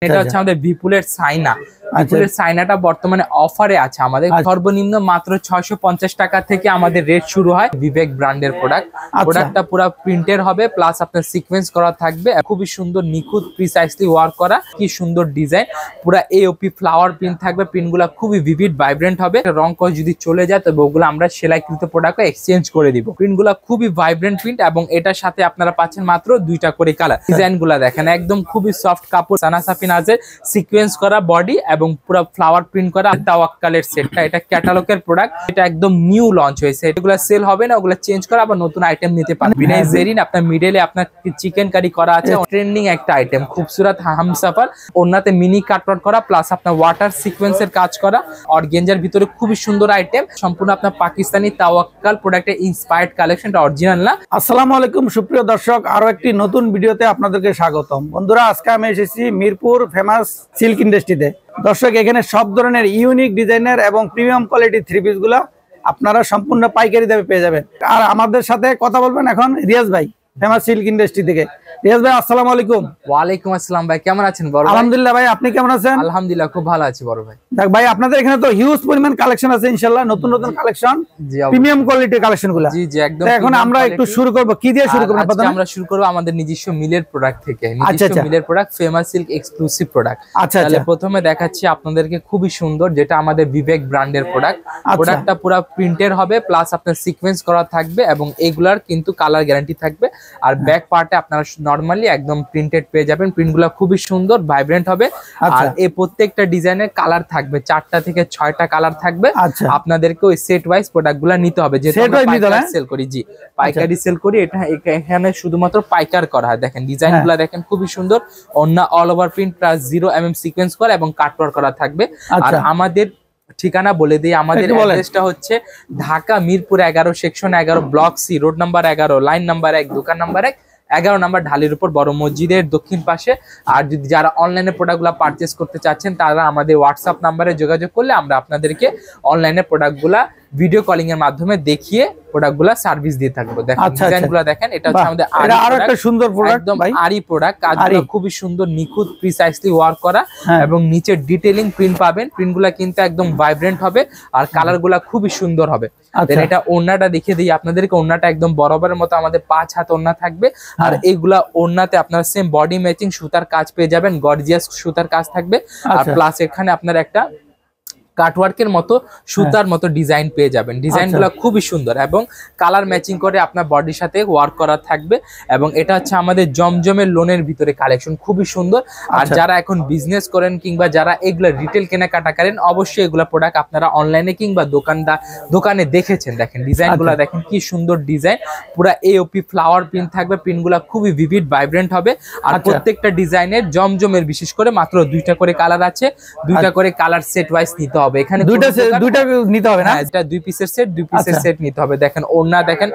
এটা হচ্ছে আমাদের বিপুলের সাইনা। বিপুলের সাইনাটা বর্তমানে অফারে আছে আমাদের, সর্বনিম্ন মাত্র 650 টাকা থেকে আমাদের রেট শুরু হয়। বিবেক ব্র্যান্ডের প্রোডাক্ট। প্রোডাক্টটা পুরো প্রিন্টের হবে, প্লাস আপনার সিকোয়েন্স করা থাকবে, খুবই সুন্দর নিখুঁত প্রিসাইসলি ওয়ার্ক করা, কি সুন্দর ডিজাইন, পুরো এওপি ফ্লাওয়ার প্রিন্ট থাকবে। প্রিন্টগুলো খুবই ভিভিড ভাইব্রেন্ট হবে। রং কস যদি চলে যায় তবে ওগুলো আমরা সেলাইকৃত প্রোডাক্টে এক্সচেঞ্জ করে দিব। প্রিন্টগুলো খুবই ভাইব্রেন্ট প্রিন্ট এবং এটার সাথে আপনারা পাচ্ছেন মাত্র 2টা করে কালার। ডিজাইনগুলো দেখেন একদম খুবই সফট কাপড়, সানা সাফিনাজের সিকোয়েন্স করা বডি এবং পুরো ফ্লাওয়ার প্রিন্ট করা তাওয়াক্কালের সেটটা। এটা ক্যাটালগের প্রোডাক্ট, এটা একদম নিউ লঞ্চ হয়েছে। এগুলো সেল হবে না, ওগুলো চেঞ্জ করা আবার নতুন আইটেম নিতে পারবেন। বিনাই জেরিন আপনার মিডলে আপনার চিকেন কারি করা আছে, ট্রেন্ডিং একটা আইটেম, খুবসুরত হামসাফার। ওনাতে মিনি কাটওয়ার্ক করা, প্লাস আপনার ওয়াটার সিকোয়েন্সের কাজ করা, অর্গানজার ভিতরে খুবই সুন্দর আইটেম, সম্পূর্ণ আপনার পাকিস্তানি তাওয়াক্কাল প্রোডাক্টের ইন্সপায়ার্ড কালেকশন, অরিজিনাল না। আসসালামু আলাইকুম সুপ্রিয় দর্শক, আরো একটি নতুন ভিডিওতে আপনাদেরকে স্বাগতম। বন্ধুরা, আজকে আমি এসেছি মিরপুর ফেমাস সিল্ক ইন্ডাস্ট্রিতে। দর্শক, এখানে সব ধরনের ইউনিক ডিজাইনের এবং প্রিমিয়াম কোয়ালিটি থ্রি পিস গুলা আপনারা সম্পূর্ণ পাইকারি দামে পেয়ে যাবেন। আর আমাদের সাথে কথা বলবেন এখন রিয়াজ ভাই, ফেমাস সিল্ক ইন্ডাস্ট্রি থেকে। রিয়াজ ভাই, আসসালামু আলাইকুম। ওয়ালাইকুম আসসালাম ভাই, কেমন আছেন? বড় আলহামদুলিল্লাহ ভাই, আপনি কেমন আছেন? আলহামদুলিল্লাহ খুব ভালো আছি বড় ভাই। দেখ ভাই, আপনাদের এখানে তো হিউজ পরিমাণ কালেকশন আছে ইনশাআল্লাহ, নতুন নতুন কালেকশন, প্রিমিয়াম কোয়ালিটির কালেকশন গুলো। জি জি, একদম। এখন আমরা একটু শুরু করব, কি দিয়ে শুরু করব? প্রথমে আমরা শুরু করব আমাদের নিজস্ব মিলের প্রোডাক্ট থেকে। নিজস্ব মিলের product, famous silk exclusive product. তাহলে প্রথমে দেখাচ্ছি আপনাদেরকে খুবই সুন্দর, যেটা আমাদের বিবেক ব্র্যান্ডের প্রোডাক্ট। প্রোডাক্টটা পুরো প্রিন্টের হবে, প্লাস আপনার সিকোয়েন্স করা থাকবে এবং এগুলার কিন্তু কালার গ্যারান্টি থাকবে। আর ব্যাক পার্টে আপনারা নরমালি একদম প্রিন্টেড পেয়ে যাবেন। প্রিন্টগুলো খুবই সুন্দর ভাইব্রেন্ট হবে। আর এই প্রত্যেকটা ডিজাইনের কালার থাকবে 4টা থেকে 6টা কালার থাকবে। আপনাদেরকে ওই সেট ওয়াইজ প্রোডাক্টগুলো নিতে হবে, যেহেতু আমরা সেল করি। জি, পাইকারি সেল করি। এটা এখানে শুধুমাত্র পাইকার করা হয়। দেখেন ডিজাইনগুলো দেখেন খুবই সুন্দর, অন্য all over print plus 0 mm sequence করা এবং কাটওয়ার্ক করা থাকবে। আর আমাদের ঠিকানা বলে দিই, আমাদের অ্যাড্রেসটা হচ্ছে Dhaka Mirpur 11 section 11 block C, road number 11, line number 1, দোকান নাম্বার 1, 11 নম্বর ঢালির উপর, বড় মসজিদের দক্ষিণ পাশে। আর যদি যারা অনলাইনে প্রোডাক্টগুলো পারচেস করতে চাচ্ছেন তারা আমাদের হোয়াটসঅ্যাপ নাম্বারে যোগাযোগ করলে আমরা আপনাদেরকে অনলাইনে প্রোডাক্টগুলা ভিডিও কলিং এর মাধ্যমে দেখিয়ে প্রোডাক্টগুলা সার্ভিস দিয়ে থাকবো। দেখেন ডিজাইনগুলো দেখেন, এটা হচ্ছে আমাদের আরেকটা সুন্দর প্রোডাক্ট, একদম আরি প্রোডাক্ট। কাজগুলো খুবই সুন্দর, নিখুঁত প্রিসাইসলি ওয়ার্ক করা এবং নিচে ডিটেইলিং প্রিন্ট পাবেন। প্রিন্টগুলো কিন্তু একদম ভাইব্রেন্ট হবে আর কালারগুলো খুবই সুন্দর হবে। দেন এটা ওড়নাটা দেখিয়ে দিই আপনাদেরকে। ওড়নাটা একদম বরাবরের মতো আমাদের 5 হাত ওড়না থাকবে। আর এইগুলা ওড়নাতে আপনারা সেম বডি ম্যাচিং সুতার কাজ পেয়ে যাবেন, গর্জিয়াস সুতার কাজ থাকবে। আর প্লাস এখানে আপনার একটা কাটওয়ার্কের মতো সুতার মতো ডিজাইন পেয়ে যাবেন। ডিজাইনগুলো খুবই সুন্দর এবং কালার ম্যাচিং করে আপনার বডির সাথে ওয়ার্ক করা থাকবে। এবং এটা হচ্ছে আমাদের জমজমের লোনের ভিতরে কালেকশন, খুবই সুন্দর। আর যারা এখন বিজনেস করেন কিংবা যারা এগুলা রিটেল কেনাকাটা করেন, অবশ্যই এগুলা প্রোডাক্ট আপনারা অনলাইনে কিংবা দোকানে দেখেছেন। দেখেন ডিজাইনগুলো দেখেন কি সুন্দর ডিজাইন, পুরো এওপি ফ্লাওয়ার প্রিন্ট থাকবে। প্রিন্টগুলো খুবই ভিভিড ভাইব্রেন্ট হবে। আর প্রত্যেকটা ডিজাইনের জমজমের বিশেষ করে মাত্র 2টা করে কালার আছে। 2টা করে কালার সেট ওয়াইজ নিতে হবে। এখানে দুইটা নিতে হবে না, এটা 2 পিসের সেট, 2 পিসের সেট নিতে হবে। দেখেন ওড়না দেখেন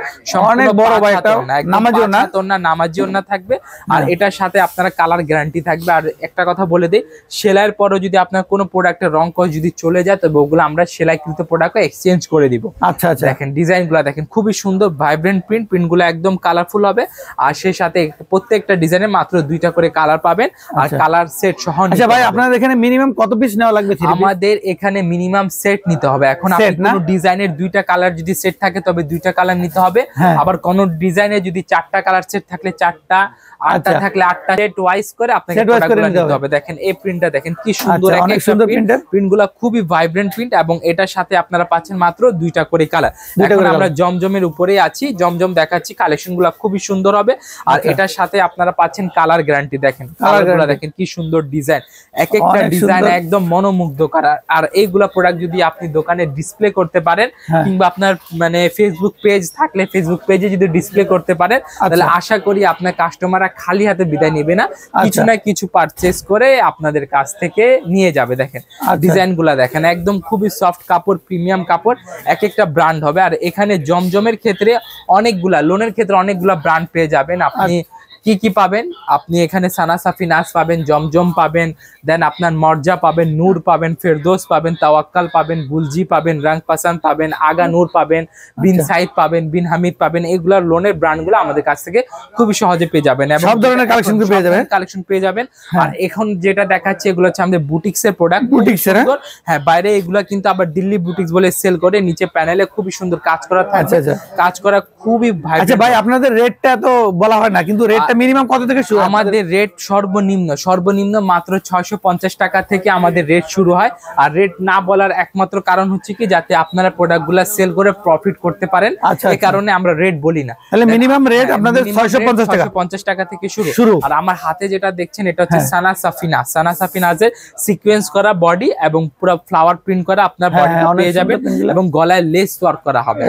অনেক বড়, একটা নামাজি ওড়না, নামাজি ওড়না থাকবে। আর এটার সাথে আপনারা কালার গ্যারান্টি থাকবে। আর একটা কথা বলে দেই, সেলাইয়ের পরও যদি আপনার কোনো প্রোডাক্টের রং কস যদি চলে যায় তবে ওগুলো আমরা সেলাইকৃত প্রোডাক্টে এক্সচেঞ্জ করে দিব। আচ্ছা আচ্ছা, দেখেন ডিজাইনগুলো দেখেন খুবই সুন্দর ভাইব্রেন্ট প্রিন্ট। প্রিন্টগুলো একদম কালারফুল হবে। আর সেই সাথে প্রত্যেকটা ডিজাইনে মাত্র 2টা করে কালার পাবেন আর কালার সেট সহ। আচ্ছা ভাই, আপনাদের এখানে মিনিমাম কত পিস নেওয়া লাগবে? আমাদের এখানে মিনিমাম সেট নিতে হবে। এখন আপনি কোন ডিজাইনের 2টা কালার যদি সেট থাকে তবে 2টা কালার নিতে হবে। আবার কোন ডিজাইনে যদি 4টা কালার সেট থাকলে 4টা, 8টা থাকলে 8টা সেট ওয়াইজ করে আপনাকে প্রোডাক্টগুলো নিতে হবে। দেখেন এই প্রিন্টটা দেখেন কি সুন্দর, অনেক সুন্দর প্রিন্টগুলো খুবই ভাইব্রেন্ট প্রিন্ট এবং এটার সাথে আপনারা পাচ্ছেন মাত্র 2টা করে কালার। এখন আমরা জমজমের উপরেই আছি, জমজম দেখাচ্ছি। কালেকশনগুলো খুবই সুন্দর হবে। আর এটার সাথে আপনারা পাচ্ছেন কালার গ্যারান্টি। দেখেন কালারগুলো দেখেন কি সুন্দর ডিজাইন, এক একটা ডিজাইন একদম মনোমুগ্ধকর। আর এইগুলা প্রোডাক্ট যদি আপনি দোকানে ডিসপ্লে করতে পারেন কিংবা আপনার মানে ফেসবুক পেজ থাকলে ফেসবুক পেজে যদি ডিসপ্লে করতে পারেন তাহলে আশা করি আপনার কাস্টমাররা খালি হাতে বিদায় নেবে না, কিছু না কিছু পারচেজ করে আপনাদের কাছ থেকে নিয়ে যাবে। দেখেন ডিজাইনগুলো দেখেন একদম খুবই সফট কাপড়, প্রিমিয়াম কাপড়, এক একটা ব্র্যান্ড হবে। আর এখানে জমজমের ক্ষেত্রে অনেকগুলা, লোনের ক্ষেত্রে অনেকগুলা ব্র্যান্ড পেয়ে যাবেন। আপনি কি পাবেন আপনি এখানে সানা সাফি নাজ পাবেন, জমজম পাবেন, দেন আপনার মর্জা পাবেন, নূর পাবেন, ফেরদৌস পাবেন, তাওয়াক্কাল পাবেন, গুলজি পাবেন, রং পাসান পাবেন, আগা নূর পাবেন, বিন সাইদ পাবেন, বিন হামিদ পাবেন। এগুলোর লোনের ব্র্যান্ডগুলো আমাদের কাছ থেকে খুবই সহজে পেয়ে যাবেন এবং সব ধরনের কালেকশন পেয়ে যাবেন। আর এখন যেটা দেখাচ্ছে এগুলো হচ্ছে আমাদের বুটিক্স এর প্রোডাক্ট। হ্যাঁ, বাইরে এগুলা কিন্তু আবার দিল্লি বুটিক্স বলে সেল করে, নিচে প্যানেলে খুবই সুন্দর কাজ করা থাকবে, কাজ করা খুবই ভাই। আচ্ছা ভাই, আপনাদের রেটটা তো বলা হয় না, কিন্তু রেটটা মিনিমাম কত থেকে শুরু? আমাদের রেট সর্বনিম্ন মাত্র 650 টাকা থেকে আমাদের রেট শুরু হয়। আর রেট না বলার একমাত্র কারণ হচ্ছে কি, যাতে আপনারা প্রোডাক্টগুলো সেল করে প্রফিট করতে পারেন, এই কারণে আমরা রেট বলি না। তাহলে মিনিমাম রেট আপনাদের 650 টাকা থেকে শুরু। আর আমার হাতে যেটা দেখছেন এটা হচ্ছে সানা সাফিনাজের সিকোয়েন্স করা বডি এবং পুরো ফ্লাওয়ার প্রিন্ট করা আপনার বডি পেয়ে যাবেন এবং গলায় লেস ওয়ার্ক করা হবে।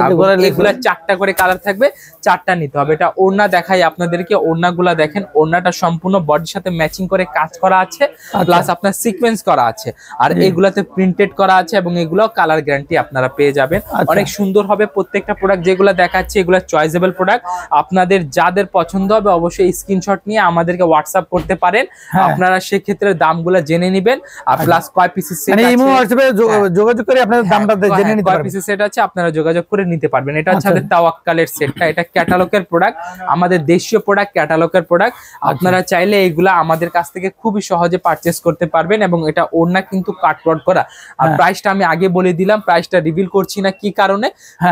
এগুলা 4টা করে কালার থাকবে, 4টা নিতে হবে। এটা ওড়না দেখাই আপনাদেরকে, ওড়নাগুলা দেখেন, ওড়নাটা সম্পূর্ণ বডির সাথে ম্যাচিং করে কাজ করা আছে, প্লাস আপনার সিকোয়েন্স করা আছে, আর এগুলাতে প্রিন্টেড করা আছে এবং এগুলো কালার গ্যারান্টি আপনারা পেয়ে যাবেন। অনেক সুন্দর হবে প্রত্যেকটা প্রোডাক্ট যেগুলো দেখাচ্ছে, এগুলো চয়েসেবল প্রোডাক্ট। আপনাদের যাদের পছন্দ হবে অবশ্যই স্ক্রিনশট নিয়ে আমাদেরকে হোয়াটসঅ্যাপ করতে পারেন, আপনারা সেক্ষেত্রে দামগুলো জেনে নেবেন। আর প্লাস কয় পিসের সেট আছে যোগাযোগ করে আপনাদের দামটা জেনে নিতে পারবেন, কয় পিসের সেট আছে আপনারা যোগাযোগ করে নিতে পারবেন। এটা হচ্ছে আমাদের তাওয়াক্কালের সেটটা, এটা ক্যাটালগের প্রোডাক্ট, আমাদের দেশীয় প্রোডাক্ট, ক্যাটালগের প্রোডাক্ট। আপনারা চাইলে এইগুলা আমাদের কাছ থেকে খুবই সহজে পারচেজ করতে পারবেন এবং এটা ওড়না কিন্তু কাটওয়ার্ক করা। আর প্রাইসটা আমি আগে বলে দিলাম, প্রাইসটা রিভিল করছি না, কি কারণে?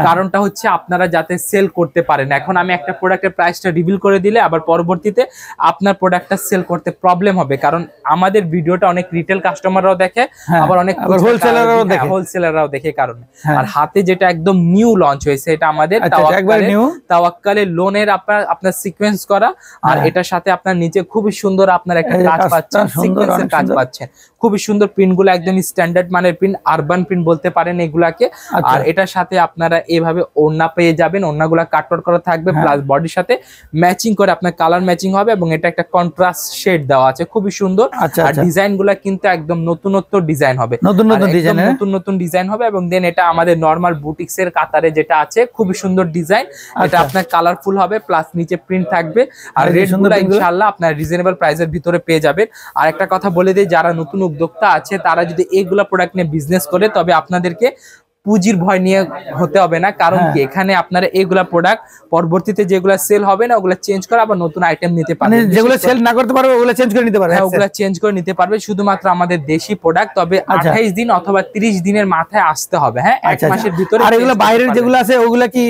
কারণটা হচ্ছে আপনারা যাতে সেল করতে পারেন। এখন আমি একটা প্রোডাক্টের প্রাইসটা রিভিল করে দিলে আবার পরবর্তীতে আপনার প্রোডাক্টটা সেল করতে প্রবলেম হবে, কারণ আমাদের ভিডিওটা অনেক রিটেল কাস্টমাররাও দেখে, আবার অনেক হোলসেলাররাও দেখে কারণে। আর হাতে যেটা একদম নিউ লঞ্চ হয়েছে, এটা আমাদের তাওয়াক্কালের লোনের আপনার সিকোয়েন্স করা, আর এটার সাথে আপনার নিচে খুবই সুন্দর আপনার একটা কাজ পাচ্ছেন, সিকোয়েন্সের কাজ পাচ্ছেন, খুবই সুন্দর। প্রিন্টগুলো একদম স্ট্যান্ডার্ড মানের প্রিন্ট, আরবান প্রিন্ট বলতে পারেন এগুলাকে। আর এটার সাথে আপনারা এইভাবে ওড়না পেয়ে যাবেন, ওড়নাগুলো কাটওয়ার্ক করা থাকবে, প্লাস বডির সাথে ম্যাচিং করে আপনার কালার ম্যাচিং হবে এবং এটা একটা কন্ট্রাস্ট শেড দেওয়া আছে, খুবই সুন্দর। আর ডিজাইনগুলো কিন্তু একদম নতুনত্ব ডিজাইন হবে, নতুন ডিজাইন হবে। এবং দেন এটা আমাদের নরমাল বুটিক্স এর কাতারে যেটা আছে, খুবই সুন্দর ডিজাইন, এটা আপনার কালারফুল হবে, প্লাস নিচে প্রিন্ট থাকবে। আর রেটগুলো ইনশাআল্লাহ আপনার রিজনেবল প্রাইসের ভিতরে পেয়ে যাবেন। আর একটা কথা বলে দেই, যারা নতুন উদ্যোক্তা আছে তারা যদি এইগুলা প্রোডাক্ট নিয়ে বিজনেস করে, তবে আপনাদেরকে পুঁজির ভয় নিয়ে হতে হবে না। কারণ কি, এখানে আপনারা এগুলা প্রোডাক্ট পরবর্তীতে যেগুলা সেল হবে না ওগুলা চেঞ্জ করে আবার নতুন আইটেম নিতে পারবেন, যেগুলো সেল না করতে পারবে ওগুলা চেঞ্জ করে নিতে পারবে। হ্যাঁ, ওগুলা চেঞ্জ করে নিতে পারবে, শুধুমাত্র আমাদের দেশি প্রোডাক্ট। তবে 28 দিন অথবা 30 দিনের মাথায় আসতে হবে। হ্যাঁ, 1 মাসের ভিতরে। আর এগুলো বাইরের যেগুলো আছে ওগুলা কি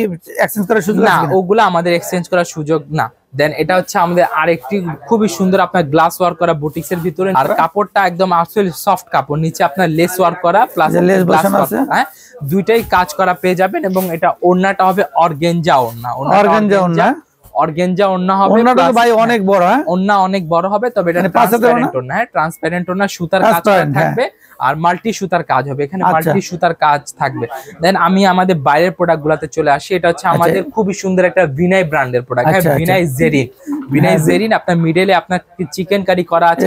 এক্সচেঞ্জ করার সুযোগ না? ওগুলা আমাদের এক্সচেঞ্জ করার সুযোগ না। দেন এটা হচ্ছে আমাদের আরেকটি খুবই সুন্দর আপনার গ্লাস ওয়ার্ক করা বুটিক্স এর ভিতরে। আর কাপড়টা একদম আসলে সফট কাপড়, নিচে আপনার লেস ওয়ার্ক করা, প্লাস লেস বসানো আছে। হ্যাঁ, দুইটাই কাজ করা পেয়ে যাবেন। এবং এটা ওড়নাটা হবে অর্গানজা ওড়না, অর্গানজা ওড়না হবে। ওড়নাটা তো ভাই অনেক বড়, হ্যাঁ ওড়না অনেক বড় হবে, তবে এটা ট্রান্সপারেন্ট ওড়না। হ্যাঁ, ট্রান্সপারেন্ট ওড়না, সুতার কাজ থাকবে আর মাল্টি সুতার কাজ হবে, এখানে মাল্টি সুতার কাজ থাকবে। দেন আমি আমাদের বাইরের প্রোডাক্ট গুলাতে চলে আসি। এটা হচ্ছে আমাদের খুবই সুন্দর একটা ভিনাই ব্র্যান্ডের প্রোডাক্ট। হ্যাঁ, ভিনাই জেরিন আপনার মিডলে আপনার চিকেন কারি করা আছে,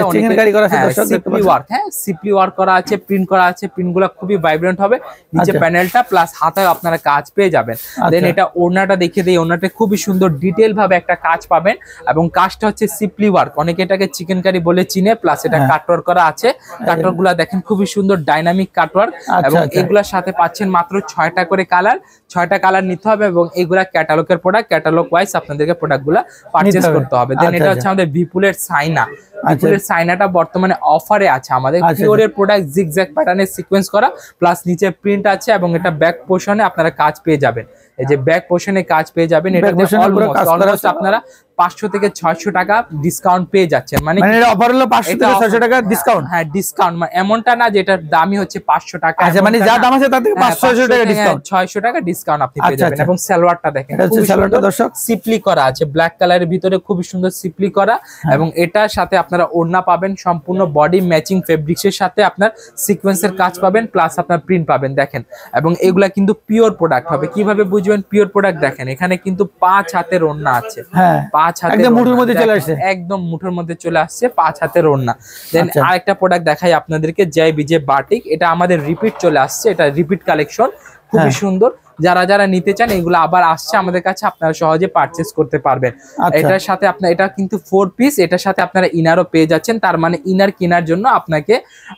সিপলি ওয়ার্ক করা আছে, প্রিন্ট করা আছে। প্রিন্টগুলো খুবই ভাইব্রেন্ট হবে, নিচে প্যানেলটা প্লাস হাতে আপনারা কাজ পেয়ে যাবেন। দেন এটা ওড়নাটা দেখিয়ে দিই, ওড়নাটা খুবই সুন্দর ডিটেল ভাবে একটা কাজ পাবেন এবং কাজটা হচ্ছে সিপলি ওয়ার্ক, অনেকে এটাকে চিকেন কারি বলে চিনে, প্লাস এটা কাটওয়ার্ক করা আছে। কাটওয়ার্ক গুলা দেখেন খুবই সুন্দর ডাইনামিক কাটওয়ার্ক, এবং এগুলার সাথে পাচ্ছেন মাত্র 6টা করে কালার। 6টা কালার নিতে হবে এবং এগুলা ক্যাটালগের প্রোডাক্ট, ক্যাটালগ ওয়াইজ আপনাদেরকে প্রোডাক্টগুলো পারচেজ করতে হবে। দেন এটা হচ্ছে আমাদের বিপুলের সাইনা। বিপুলের সাইনাটা বর্তমানে অফারে আছে আমাদের। পিওরের প্রোডাক্ট জিগজ্যাগ প্যাটার্নের সিকোয়েন্স করা, প্লাস নিচে প্রিন্ট আছে এবং এটা ব্যাক পোর্শনে আপনারা কাজ পেয়ে যাবেন। এই যে ব্যাক পোর্শনে কাজ পেয়ে যাবেন, এটাতে অলমোস্ট আপনারা 500 থেকে 600 টাকা ডিসকাউন্ট পেয়ে যাচ্ছেন। মানে এটা অফার হলো 500 থেকে 600 টাকা ডিসকাউন্ট। হ্যাঁ, ডিসকাউন্ট মানে এমনটা না যে এটার দামই হচ্ছে 500 টাকা। আচ্ছা, মানে যা দাম আছে তার থেকে 500 টাকা ডিসকাউন্ট, 600 টাকা ডিসকাউন্ট আপনি পেয়ে যাবেন। এবং সালোয়ারটা দেখেন, এটা হচ্ছে সালোয়ারটা দর্শক সিপলি করা আছে, ব্ল্যাক কালারের ভিতরে খুবই সুন্দর সিপলি করা। এবং এটার সাথে আপনারা ওড়না পাবেন, সম্পূর্ণ বডি ম্যাচিং ফেব্রিক্সের সাথে আপনার সিকোয়েন্সের কাজ পাবেন, প্লাস আপনার প্রিন্ট পাবেন। দেখেন, এবং এগুলা কিন্তু পিওর প্রোডাক্ট হবে। কিভাবে বুঝবেন পিওর প্রোডাক্ট? দেখেন, এখানে কিন্তু 5 হাতের ওড়না আছে। হ্যাঁ, 5 হাতের একদম মুঠোর মধ্যে চলে আসছে, একদম মুঠোর মধ্যে চলে আসছে 5 হাতের ওড়না। দেন আরেকটা প্রোডাক্ট দেখাই আপনাদেরকে, জয় বিজে বাটিক। এটা আমাদের রিপিট চলে আসছে, এটা রিপিট কালেকশন, খুবই সুন্দর। যারা যারা নিতে চান এগুলো আবার আসছে আমাদের কাছে, আপনারা সহজে পারচেজ করতে পারবেন। এটার সাথে আপনার এটা কিন্তু 4 পিস, এটার সাথে আপনারা ইনারও পেয়ে যাচ্ছেন, তার মানে ইনার কেনার জন্য আপনাকে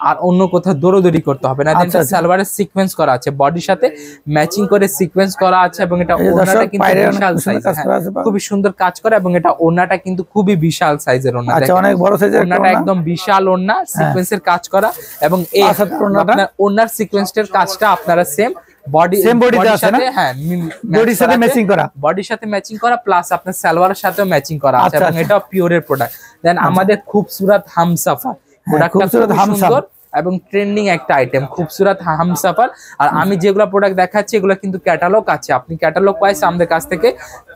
আর অন্য কোথাও দৌড়দৌড়ি করতে হবে না। সালোয়ারের সিকোয়েন্স করা আছে, বডির সাথে ম্যাচিং করে সিকোয়েন্স করা আছে, এবং এটা ওড়নাটা কিন্তু বিশাল সাইজ, খুবই সুন্দর কাজ করে, এবং এটা ওড়নাটা কিন্তু খুবই বিশাল সাইজের ওড়না, অনেক বড় সাইজের ওড়নাটা একদম বিশাল ওড়না, সিকোয়েন্সের কাজ করা, এবং এই আপনার ওড়নার সিকোয়েন্সের কাজটা আপনারা সেম বডির সাথে ম্যাচিং করা প্লাস আপনার সালোয়ারের সাথেও ম্যাচিং করা আছে, এবং এটা পিওরের প্রোডাক্ট। দেন আমাদের খুবসুরত হামসাফার প্রোডাক্টটা খুব সুন্দর এবং ট্রেন্ডিং একটা আইটেম, খুবসুরত হামসাফার। আর আমি যেগুলো প্রোডাক্ট দেখাচ্ছি এগুলো কিন্তু ক্যাটালগ আছে, আপনি ক্যাটালগ ওয়াইজ আমাদের কাছ থেকে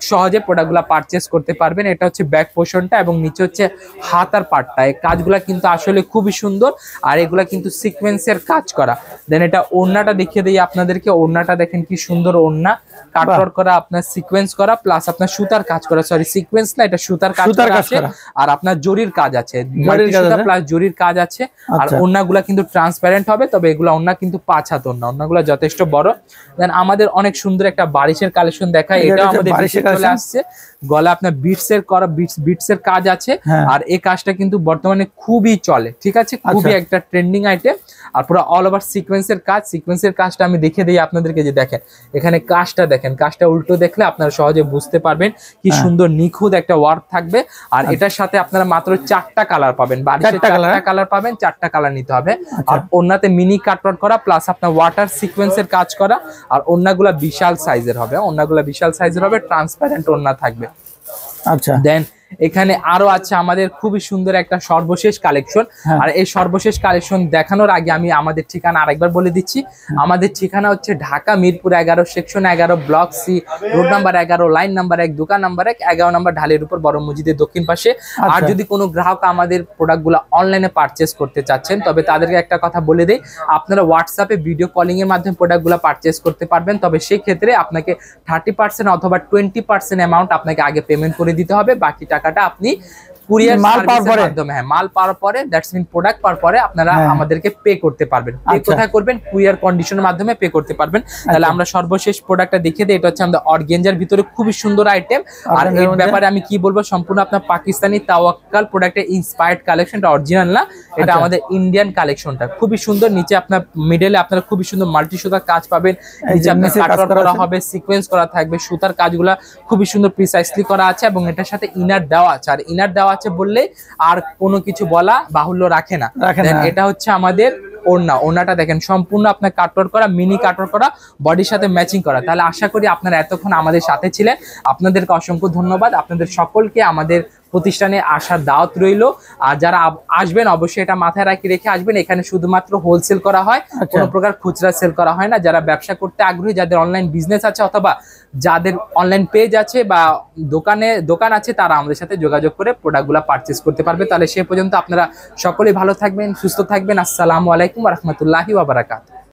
সহজে প্রোডাক্টগুলো পারচেস করতে পারবেন। এটা হচ্ছে ব্যাক পোর্শনটা, এবং নিচে হচ্ছে হাতার পার্টটা। এই কাজগুলা কিন্তু আসলে খুবই সুন্দর, আর এগুলা কিন্তু সিকোয়েন্সের কাজ করা। দেন এটা ওড়নাটা দেখিয়ে দিই আপনাদেরকে, ওড়নাটা দেখেন কি সুন্দর ওড়না, কাটওয়ার্ক করা, আপনার সিকোয়েন্স করা প্লাস আপনার সুতার কাজ করা, সরি সিকোয়েন্স না, এটা সুতার কাজ করা আছে, আর আপনার জরির কাজ আছে, প্লাস জরির কাজ আছে। আর ওড়নাগুলা কিন্তু ট্রান্সপারেন্ট হবে, তবে এগুলা ওড়না কিন্তু 5 হাত ওড়না, ওড়নাগুলা যথেষ্ট বড়। দেন আমাদের অনেক সুন্দর একটা বারিশের কালেকশন দেখায়, এটা আমাদের চলে আসছে, গলা আপনার বিটসের করা, বিটসের কাজ আছে, আর এই কাজটা কিন্তু বর্তমানে খুবই চলে, ঠিক আছে, খুবই একটা ট্রেন্ডিং আইটেম। আর পুরো অল ওভার সিকোয়েন্সের কাজ, সিকোয়েন্সের কাজটা আমি দেখিয়ে দিই আপনাদেরকে, যে দেখেন এখানে কাজটা দেখেন, কাজটা উল্টো দেখলে আপনারা সহজে বুঝতে পারবেন কি সুন্দর নিখুঁত একটা ওয়ার্ক থাকবে। আর এটার সাথে আপনারা মাত্র 4টা কালার পাবেন, 4টা কালার পাবেন, 4টা কালার নিতে হবে। আর ওড়নাতে মিনি কাটওয়ার্ক করা প্লাস আপনার ওয়াটার সিকোয়েন্সের কাজ করা, আর ওড়নাগুলা বিশাল সাইজের হবে, ওড়নাগুলা বিশাল সাইজের হবে, ট্রান্সপারেন্ট ওড়না থাকবে। আচ্ছা, দেন এখানে আরো আছে আমাদের খুবই সুন্দর একটা সর্বশেষ কালেকশন। আর এই সর্বশেষ কালেকশন দেখানোর আগে আমি আমাদের ঠিকানা আরেকবার বলে দিচ্ছি। আমাদের ঠিকানা হচ্ছে Dhaka Mirpur 11 section 11 block C, road number 11, line number 1, দোকান নাম্বার 1, 11 নম্বর ঢালের উপর, বড় মসজিদের দক্ষিণ পাশে। আর যদি কোনো গ্রাহক আমাদের প্রোডাক্টগুলো অনলাইনে পারচেস করতে চাচ্ছেন, তবে তাদেরকে একটা কথা বলে দেই, আপনারা হোয়াটসঅ্যাপে ভিডিও কলিং এর মাধ্যমে প্রোডাক্টগুলো পারচেস করতে পারবেন। তবে সেই ক্ষেত্রে আপনাকে 30% অথবা 20% অ্যামাউন্ট আপনাকে আগে পেমেন্ট করে দিতে হবে, বাকি টাকাটা আপনি কুরিয়ার সার্ভিসের মাধ্যমে মাল পাওয়ার পরে, দ্যাটস মিন প্রোডাক্ট পাওয়ার পরে আপনারা আমাদেরকে পে করতে পারবেন। কোথায় করবেন? কুরিয়ার কন্ডিশনের মাধ্যমে পে করতে পারবেন। তাহলে আমরা সর্বশেষ প্রোডাক্টটা দেখিয়ে দিই। এটা হচ্ছে আমাদের অর্গানজার ভিতরে খুবই সুন্দর আইটেম। আর এর ব্যাপারে আমি কি বলবো, সম্পূর্ণ আপনার পাকিস্তানি তাওয়াক্কাল প্রোডাক্টের ইন্সপায়ার্ড কালেকশনটা অরিজিনাল না, এটা আমাদের ইন্ডিয়ান কালেকশনটা। খুবই সুন্দর, নিচে আপনার মিডলে আপনারা খুবই সুন্দর মাল্টি সুতার কাজ পাবেন, নিচে আপনার কাটওয়ার্ক করা হবে, সিকোয়েন্স করা থাকবে, সুতার কাজগুলা খুবই সুন্দর প্রিসাইসলি করা আছে, এবং এটার সাথে ইনার দেওয়া আছে। আর ইনার দেওয়া আছে বললে আর কোনো কিছু বলা বাহুল্য রাখে না। এটা হচ্ছে আমাদের ওড়না, ওড়নাটা দেখেন সম্পূর্ণ আপনার কাটওয়ার্ক করা, মিনি কাটওয়ার্ক করা, বডির সাথে ম্যাচিং করা। তাহলে আশা করি আপনারা এতক্ষণ আমাদের সাথে ছিলেন, আপনাদেরকে অসংখ্য ধন্যবাদ। আপনাদের সকলকে আমাদের প্রতিষ্ঠানে আসার দাওয়াত রইল। আর যারা আসবেন অবশ্যই এটা মাথায় রেখে আসবেন, এখানে শুধুমাত্র হোলসেল করা হয়, কোনো প্রকার খুচরা সেল করা হয় না। যারা ব্যবসা করতে আগ্রহী, যাদের অনলাইন বিজনেস আছে অথবা যাদের অনলাইন পেজ আছে বা দোকান আছে, তারা আমাদের সাথে যোগাযোগ করে প্রোডাক্টগুলো পারচেস করতে পারবে। তাহলে সে পর্যন্ত আপনারা সকলেই ভালো থাকবেন, সুস্থ থাকবেন। আসসালামু আলাইকুম ওয়া রাহমাতুল্লাহি ওয়া বারাকাতুহু।